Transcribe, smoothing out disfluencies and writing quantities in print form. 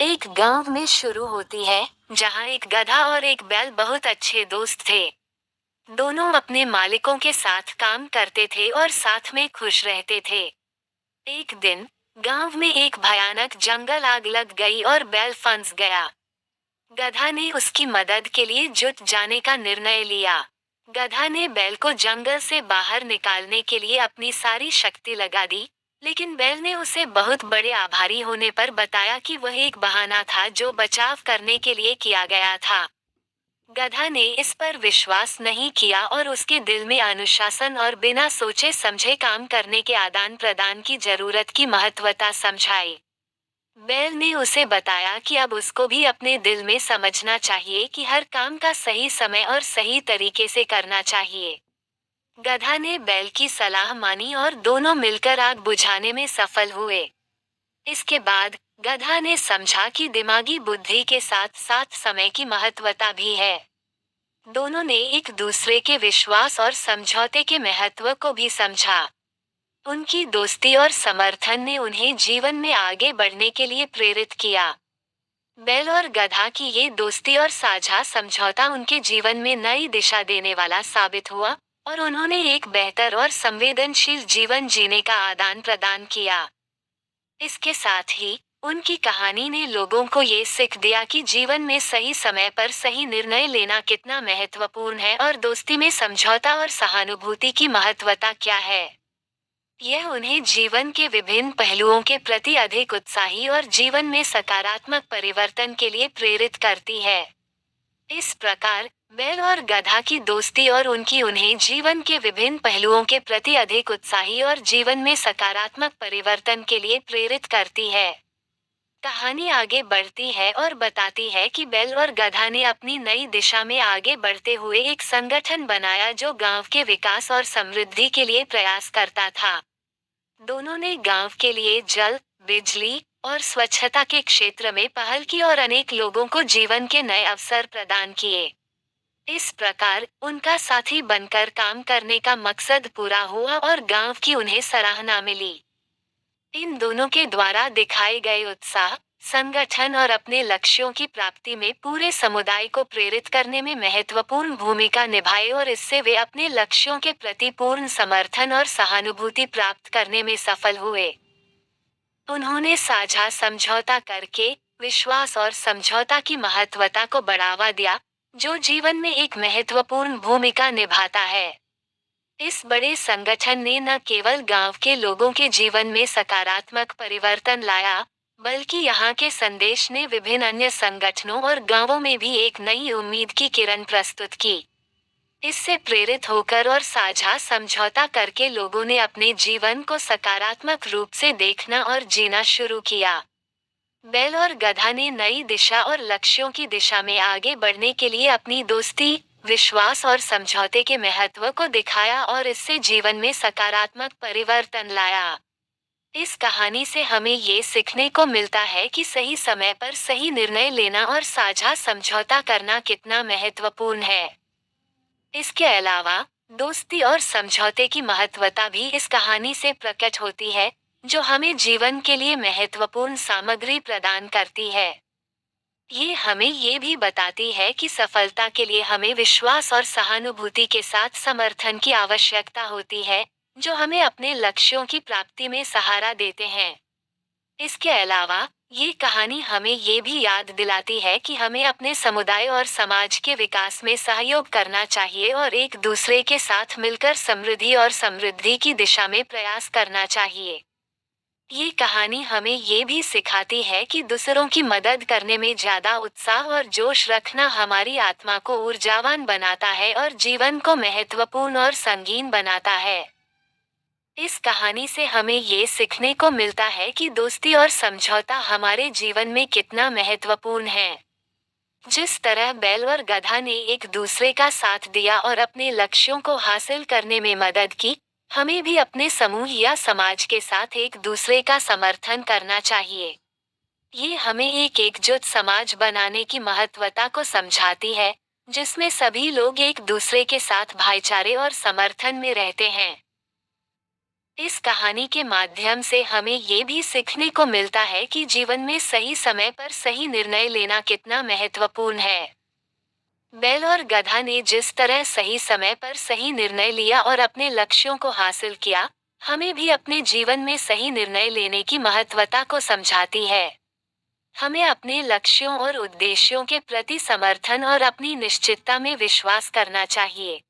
एक गांव में शुरू होती है, जहां एक गधा और एक बैल बहुत अच्छे दोस्त थे। दोनों अपने मालिकों के साथ काम करते थे और साथ में खुश रहते थे। एक दिन गांव में एक भयानक जंगल आग लग गई और बैल फंस गया। गधा ने उसकी मदद के लिए जुट जाने का निर्णय लिया। गधा ने बैल को जंगल से बाहर निकालने के लिए अपनी सारी शक्ति लगा दी, लेकिन बैल ने उसे बहुत बड़े आभारी होने पर बताया कि वह एक बहाना था जो बचाव करने के लिए किया गया था। गधा ने इस पर विश्वास नहीं किया और उसके दिल में अनुशासन और बिना सोचे समझे काम करने के आदान प्रदान की जरूरत की महत्वता समझाई। बैल ने उसे बताया कि अब उसको भी अपने दिल में समझना चाहिए कि हर काम का सही समय और सही तरीके से करना चाहिए। गधा ने बैल की सलाह मानी और दोनों मिलकर आग बुझाने में सफल हुए। इसके बाद गधा ने समझा कि दिमागी बुद्धि के साथ साथ समय की महत्वता भी है। दोनों ने एक दूसरे के विश्वास और समझौते के महत्व को भी समझा। उनकी दोस्ती और समर्थन ने उन्हें जीवन में आगे बढ़ने के लिए प्रेरित किया। बैल और गधा की ये दोस्ती और साझा समझौता उनके जीवन में नई दिशा देने वाला साबित हुआ और उन्होंने एक बेहतर और संवेदनशील जीवन जीने का आदान प्रदान किया। इसके साथ ही उनकी कहानी ने लोगों को ये सीख दिया कि जीवन में सही समय पर सही निर्णय लेना कितना महत्वपूर्ण है और दोस्ती में समझौता और सहानुभूति की महत्वता क्या है। यह उन्हें जीवन के विभिन्न पहलुओं के प्रति अधिक उत्साही और जीवन में सकारात्मक परिवर्तन के लिए प्रेरित करती है। इस प्रकार बैल और गधा की दोस्ती और उनकी उन्हें जीवन के विभिन्न पहलुओं के प्रति अधिक उत्साही और जीवन में सकारात्मक परिवर्तन के लिए प्रेरित करती है। कहानी आगे बढ़ती है और बताती है कि बैल और गधा ने अपनी नई दिशा में आगे बढ़ते हुए एक संगठन बनाया जो गांव के विकास और समृद्धि के लिए प्रयास करता था। दोनों ने गांव के लिए जल, बिजली और स्वच्छता के क्षेत्र में पहल की और अनेक लोगों को जीवन के नए अवसर प्रदान किए। इस प्रकार उनका साथी बनकर काम करने का मकसद पूरा हुआ और गांव की उन्हें सराहना मिली। इन दोनों के द्वारा दिखाए गए उत्साह, संगठन और अपने लक्ष्यों की प्राप्ति में पूरे समुदाय को प्रेरित करने में महत्वपूर्ण भूमिका निभाए और इससे वे अपने लक्ष्यों के प्रति पूर्ण समर्थन और सहानुभूति प्राप्त करने में सफल हुए। उन्होंने साझा समझौता करके विश्वास और समझौता की महत्वता को बढ़ावा दिया, जो जीवन में एक महत्वपूर्ण भूमिका निभाता है। इस बड़े संगठन ने न केवल गांव के लोगों के जीवन में सकारात्मक परिवर्तन लाया, बल्कि यहाँ के संदेश ने विभिन्न अन्य संगठनों और गांवों में भी एक नई उम्मीद की किरण प्रस्तुत की। इससे प्रेरित होकर और साझा समझौता करके लोगों ने अपने जीवन को सकारात्मक रूप से देखना और जीना शुरू किया। बैल और गधा ने नई दिशा और लक्ष्यों की दिशा में आगे बढ़ने के लिए अपनी दोस्ती, विश्वास और समझौते के महत्व को दिखाया और इससे जीवन में सकारात्मक परिवर्तन लाया। इस कहानी से हमें ये सीखने को मिलता है कि सही समय पर सही निर्णय लेना और साझा समझौता करना कितना महत्वपूर्ण है। इसके अलावा दोस्ती और समझौते की महत्वता भी इस कहानी से प्रकट होती है, जो हमें जीवन के लिए महत्वपूर्ण सामग्री प्रदान करती है। ये हमें ये भी बताती है कि सफलता के लिए हमें विश्वास और सहानुभूति के साथ समर्थन की आवश्यकता होती है, जो हमें अपने लक्ष्यों की प्राप्ति में सहारा देते हैं। इसके अलावा ये कहानी हमें ये भी याद दिलाती है कि हमें अपने समुदाय और समाज के विकास में सहयोग करना चाहिए और एक दूसरे के साथ मिलकर समृद्धि और समृद्धि की दिशा में प्रयास करना चाहिए। ये कहानी हमें ये भी सिखाती है कि दूसरों की मदद करने में ज्यादा उत्साह और जोश रखना हमारी आत्मा को ऊर्जावान बनाता है और जीवन को महत्वपूर्ण और संगीन बनाता है। इस कहानी से हमें ये सीखने को मिलता है कि दोस्ती और समझौता हमारे जीवन में कितना महत्वपूर्ण है। जिस तरह बैल और गधा ने एक दूसरे का साथ दिया और अपने लक्ष्यों को हासिल करने में मदद की, हमें भी अपने समूह या समाज के साथ एक दूसरे का समर्थन करना चाहिए। ये हमें एक एकजुट समाज बनाने की महत्वता को समझाती है, जिसमें सभी लोग एक दूसरे के साथ भाईचारे और समर्थन में रहते हैं। इस कहानी के माध्यम से हमें ये भी सीखने को मिलता है कि जीवन में सही समय पर सही निर्णय लेना कितना महत्वपूर्ण है। बैल और गधा ने जिस तरह सही समय पर सही निर्णय लिया और अपने लक्ष्यों को हासिल किया, हमें भी अपने जीवन में सही निर्णय लेने की महत्वता को समझाती है। हमें अपने लक्ष्यों और उद्देश्यों के प्रति समर्थन और अपनी निश्चितता में विश्वास करना चाहिए।